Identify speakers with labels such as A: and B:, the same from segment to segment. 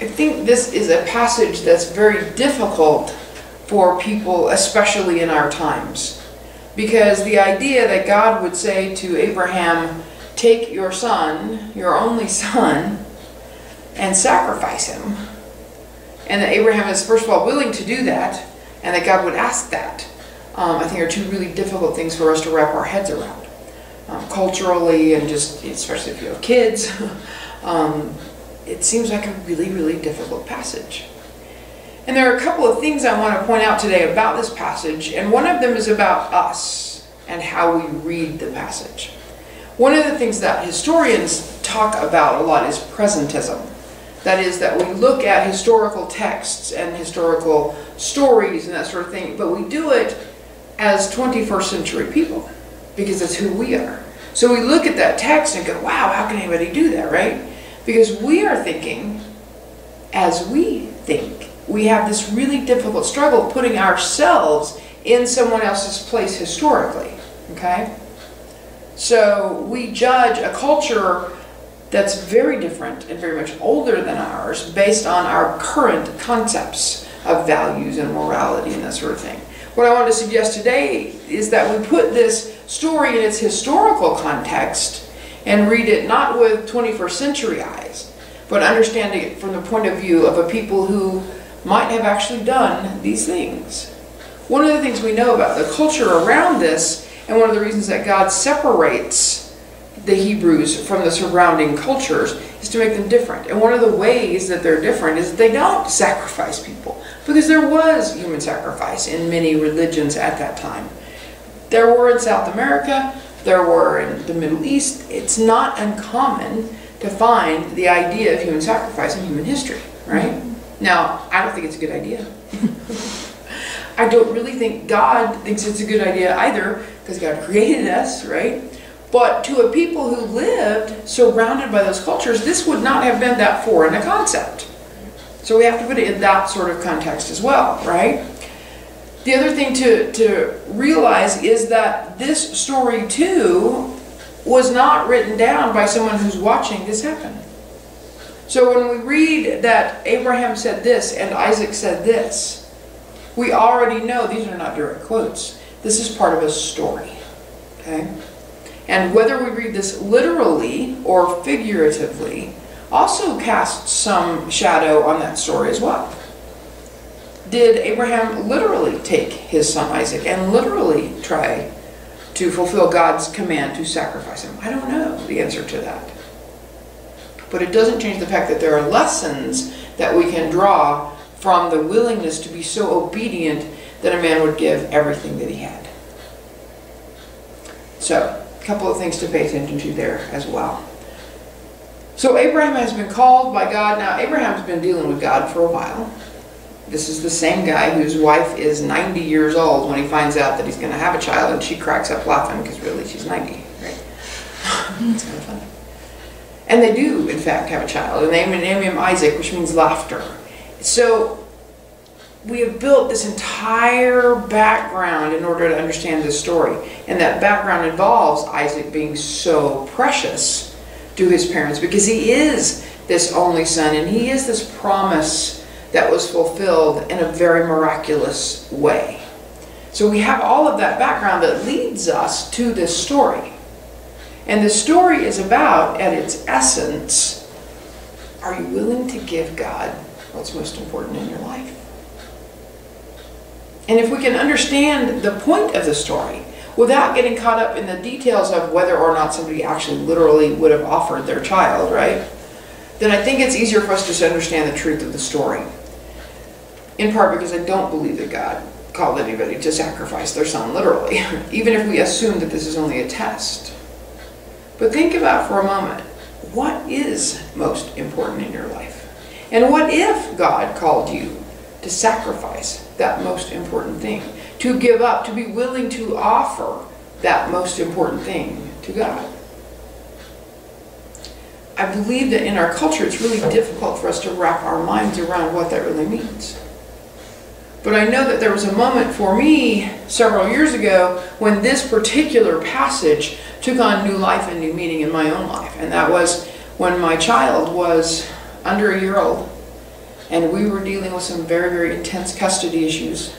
A: I think this is a passage that's very difficult for people, especially in our times. Because the idea that God would say to Abraham, take your son, your only son, and sacrifice him. And that Abraham is, first of all, willing to do that, and that God would ask that, I think are two really difficult things for us to wrap our heads around. Culturally, and just, especially if you have kids, it seems like a really, really difficult passage. And there are a couple of things I want to point out today about this passage, and one of them is about us and how we read the passage. One of the things that historians talk about a lot is presentism. That is, that we look at historical texts and historical stories and that sort of thing, but we do it as 21st century people, because that's who we are. So we look at that text and go, wow, how can anybody do that, right? Because we are thinking as we think. We have this really difficult struggle putting ourselves in someone else's place historically, okay? So we judge a culture that's very different and very much older than ours based on our current concepts of values and morality and that sort of thing. What I want to suggest today is that we put this story in its historical context and read it not with 21st century eyes, but understanding it from the point of view of a people who might have actually done these things. One of the things we know about the culture around this, and one of the reasons that God separates the Hebrews from the surrounding cultures, is to make them different. And one of the ways that they're different is that they don't sacrifice people, because there was human sacrifice in many religions at that time. There were in South America, there were in the Middle East. It's not uncommon to find the idea of human sacrifice in human history, right? Now, I don't think it's a good idea. I don't really think God thinks it's a good idea either, because God created us, right? But to a people who lived surrounded by those cultures, this would not have been that foreign a concept. So we have to put it in that sort of context as well, right? The other thing to realize is that this story too was not written down by someone who's watching this happen. So when we read that Abraham said this and Isaac said this, we already know these are not direct quotes. This is part of a story, okay? And whether we read this literally or figuratively also casts some shadow on that story as well. Did Abraham literally take his son Isaac and literally try to fulfill God's command to sacrifice him? I don't know the answer to that. But it doesn't change the fact that there are lessons that we can draw from the willingness to be so obedient that a man would give everything that he had. So, a couple of things to pay attention to there as well. So Abraham has been called by God. Now, Abraham's been dealing with God for a while. This is the same guy whose wife is 90 years old when he finds out that he's going to have a child, and she cracks up laughing because really she's 90, right? It's kind of funny. And they do, in fact, have a child, and they name him Isaac, which means laughter. So we have built this entire background in order to understand this story. And that background involves Isaac being so precious to his parents because he is this only son, and he is this promise that was fulfilled in a very miraculous way. So we have all of that background that leads us to this story. And the story is about, at its essence, are you willing to give God what's most important in your life? And if we can understand the point of the story without getting caught up in the details of whether or not somebody actually literally would have offered their child, right? Then I think it's easier for us just to understand the truth of the story. In part because I don't believe that God called anybody to sacrifice their son literally, even if we assume that this is only a test. But think about for a moment, what is most important in your life? And what if God called you to sacrifice that most important thing? To give up, to be willing to offer that most important thing to God? I believe that in our culture it's really difficult for us to wrap our minds around what that really means. But I know that there was a moment for me several years ago when this particular passage took on new life and new meaning in my own life. And that was when my child was under a year old. And we were dealing with some very, very intense custody issues.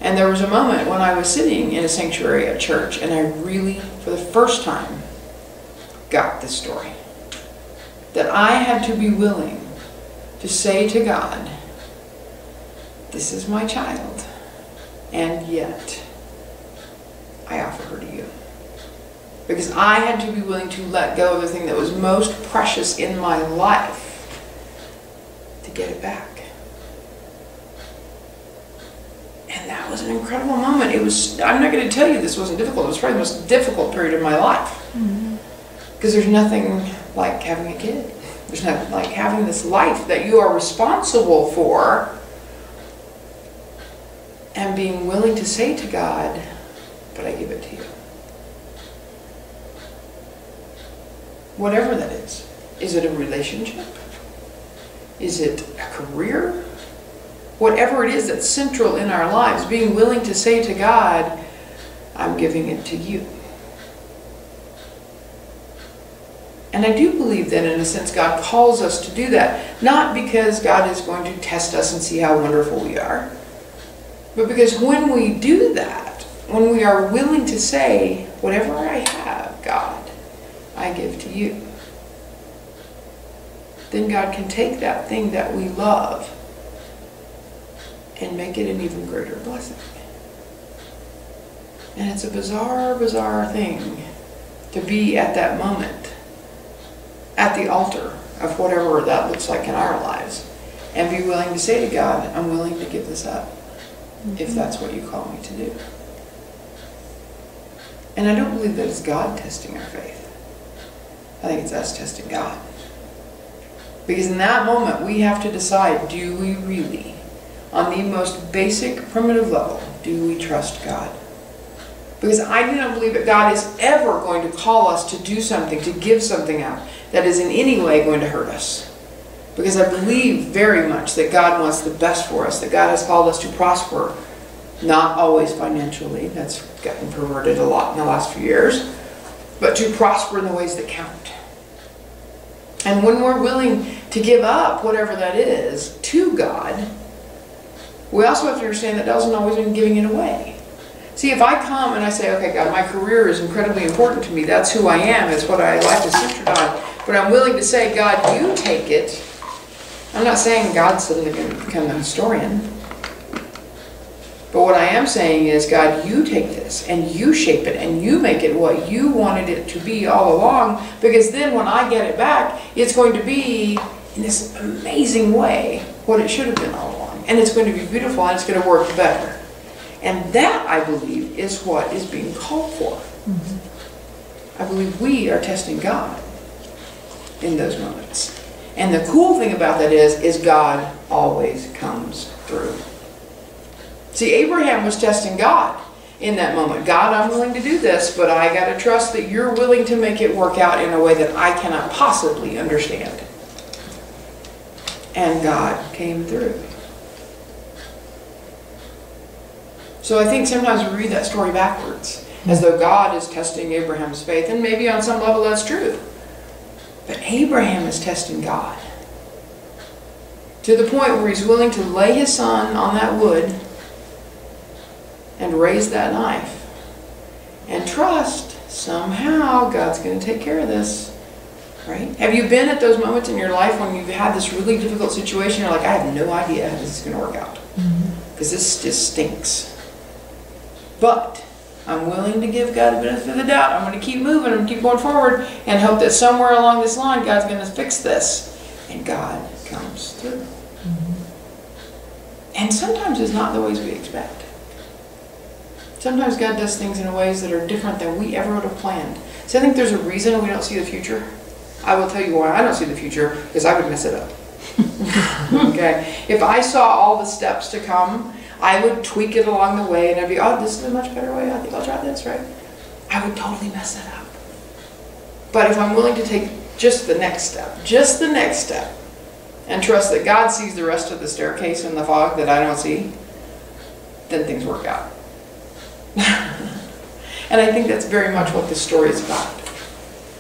A: And there was a moment when I was sitting in a sanctuary at church, and I really, for the first time, got this story. That I had to be willing to say to God, this is my child, and yet I offer her to you. Because I had to be willing to let go of the thing that was most precious in my life to get it back. And that was an incredible moment. It was, I'm not going to tell you this wasn't difficult. It was probably the most difficult period of my life. Because there's nothing like having a kid. There's nothing like having this life that you are responsible for, and being willing to say to God, but I give it to you. Whatever that is. Is it a relationship? Is it a career? Whatever it is that's central in our lives, being willing to say to God, I'm giving it to you. And I do believe that in a sense God calls us to do that. Not because God is going to test us and see how wonderful we are. But because when we do that, when we are willing to say, whatever I have, God, I give to you, then God can take that thing that we love and make it an even greater blessing. And it's a bizarre, bizarre thing to be at that moment, at the altar of whatever that looks like in our lives, and be willing to say to God, I'm willing to give this up, if that's what you call me to do. And I don't believe that it's God testing our faith. I think it's us testing God. Because in that moment, we have to decide, do we really, on the most basic, primitive level, do we trust God? Because I do not believe that God is ever going to call us to do something, to give something out, that is in any way going to hurt us. Because I believe very much that God wants the best for us, that God has called us to prosper, not always financially, that's gotten perverted a lot in the last few years, but to prosper in the ways that count. And when we're willing to give up whatever that is to God, we also have to understand that doesn't always mean giving it away. See, if I come and I say, okay, God, my career is incredibly important to me. That's who I am. It's what I life is centered on. But I'm willing to say, God, you take it. I'm not saying God's suddenly going to become the historian. But what I am saying is, God, you take this and you shape it and you make it what you wanted it to be all along. Because then when I get it back, it's going to be, in this amazing way, what it should have been all along. And it's going to be beautiful and it's going to work better. And that, I believe, is what is being called for. I believe we are testing God in those moments. And the cool thing about that is God always comes through. See, Abraham was testing God in that moment. God, I'm willing to do this, but I got to trust that you're willing to make it work out in a way that I cannot possibly understand. And God came through. So I think sometimes we read that story backwards, as though God is testing Abraham's faith, and maybe on some level that's true. But Abraham is testing God to the point where he's willing to lay his son on that wood and raise that knife and trust somehow God's going to take care of this. Right? Have you been at those moments in your life when you've had this really difficult situation? You're like, I have no idea how this is going to work out. Because this just stinks. But I'm willing to give God the benefit of the doubt. I'm going to keep moving. I'm going to keep going forward and hope that somewhere along this line God's going to fix this. And God comes through. And sometimes it's not the ways we expect. Sometimes God does things in ways that are different than we ever would have planned. So I think there's a reason we don't see the future. I will tell you why I don't see the future, because I would mess it up. Okay? If I saw all the steps to come, I would tweak it along the way, and I'd be, oh, this is a much better way. I think I'll try this, right? I would totally mess it up. But if I'm willing to take just the next step, and trust that God sees the rest of the staircase in the fog that I don't see, then things work out. And I think that's very much what this story is about.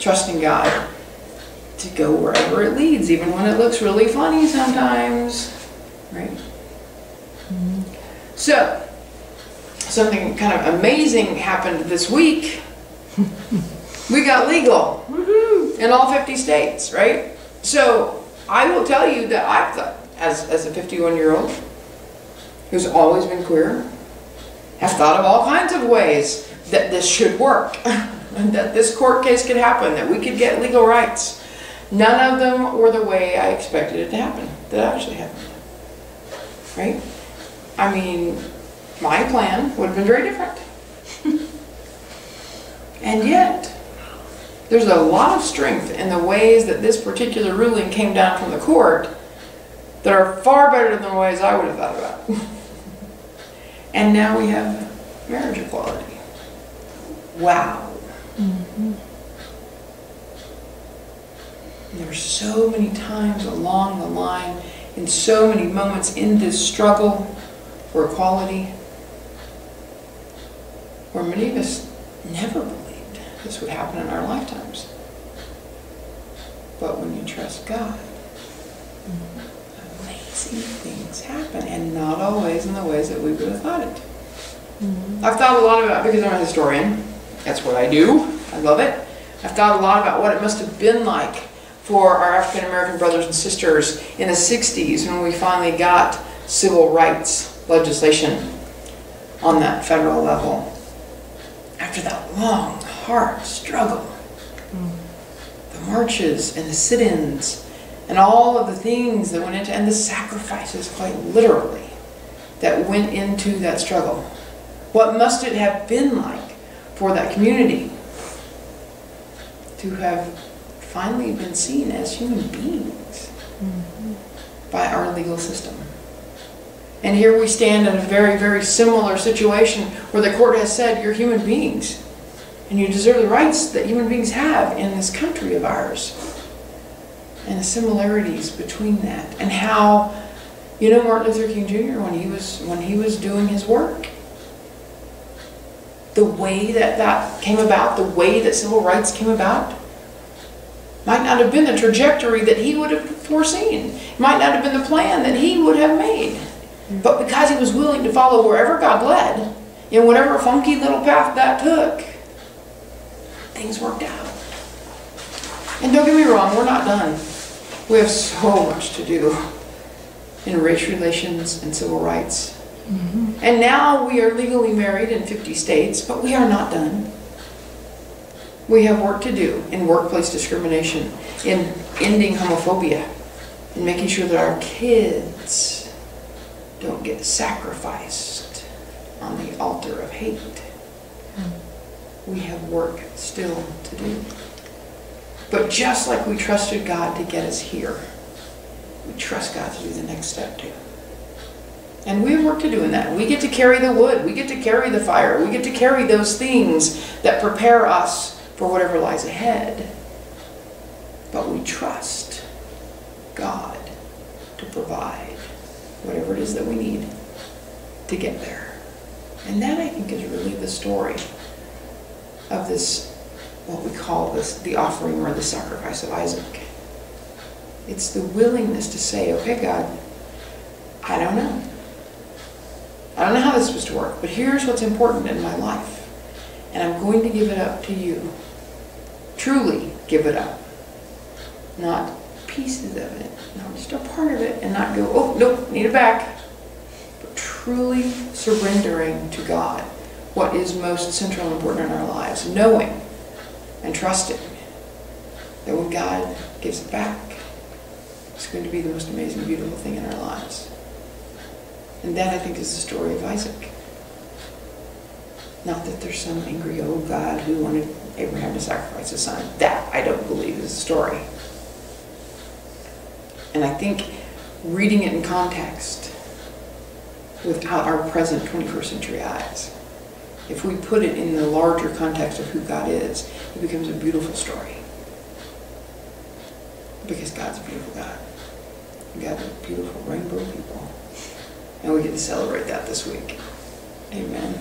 A: Trusting God to go wherever it leads, even when it looks really funny sometimes, right? Mm-hmm. So, something kind of amazing happened this week. We got legal in all 50 states, right? So, I will tell you that I've thought, as a 51-year-old who's always been queer, have thought of all kinds of ways that this should work, and that this court case could happen, that we could get legal rights. None of them were the way I expected it to happen, that actually happened, right? I mean, my plan would have been very different. And yet, there's a lot of strength in the ways that this particular ruling came down from the court that are far better than the ways I would have thought about. And now we have marriage equality. Wow. Mm-hmm. There's so many times along the line, in so many moments in this struggle for equality, where many of us never believed this would happen in our lifetimes. But when you trust God, amazing things happen, and not always in the ways that we would have thought it. I've thought a lot about, because I'm a historian, that's what I do, I love it. I've thought a lot about what it must have been like for our African American brothers and sisters in the 60s when we finally got civil rights legislation on that federal level. After that long, hard struggle, the marches and the sit-ins and all of the things that went into, and the sacrifices, quite literally, that went into that struggle. What must it have been like for that community to have finally been seen as human beings by our legal system? And here we stand in a very, very similar situation where the court has said, you're human beings and you deserve the rights that human beings have in this country of ours. And the similarities between that, and how, you know, Martin Luther King Jr., when he was doing his work, the way that came about, the way that civil rights came about, might not have been the trajectory that he would have foreseen. It might not have been the plan that he would have made. But because he was willing to follow wherever God led, in whatever funky little path that took, things worked out. And don't get me wrong, we're not done. We have so much to do in race relations and civil rights. And now we are legally married in 50 states, but we are not done. We have work to do in workplace discrimination, in ending homophobia, in making sure that our kids don't get sacrificed on the altar of hate. We have work still to do. But just like we trusted God to get us here, we trust God to do the next step too. And we have work to do in that. We get to carry the wood. We get to carry the fire. We get to carry those things that prepare us for whatever lies ahead. But we trust God to provide whatever it is that we need to get there. And that, I think, is really the story of this, what we call this, the offering or the sacrifice of Isaac. It's the willingness to say, okay, God, I don't know. I don't know how this is supposed to work, but here's what's important in my life. And I'm going to give it up to you. Truly give it up. Not pieces of it, not just a part of it, and not go, oh, nope, need it back. But truly surrendering to God what is most central and important in our lives, knowing and trusting that when God gives it back, it's going to be the most amazing, beautiful thing in our lives. And that, I think, is the story of Isaac. Not that there's some angry old God who wanted Abraham to sacrifice his son. That, I don't believe, is the story. And I think reading it in context, without our present 21st century eyes, if we put it in the larger context of who God is, it becomes a beautiful story. Because God's a beautiful God. God's a beautiful rainbow people. And we get to celebrate that this week. Amen.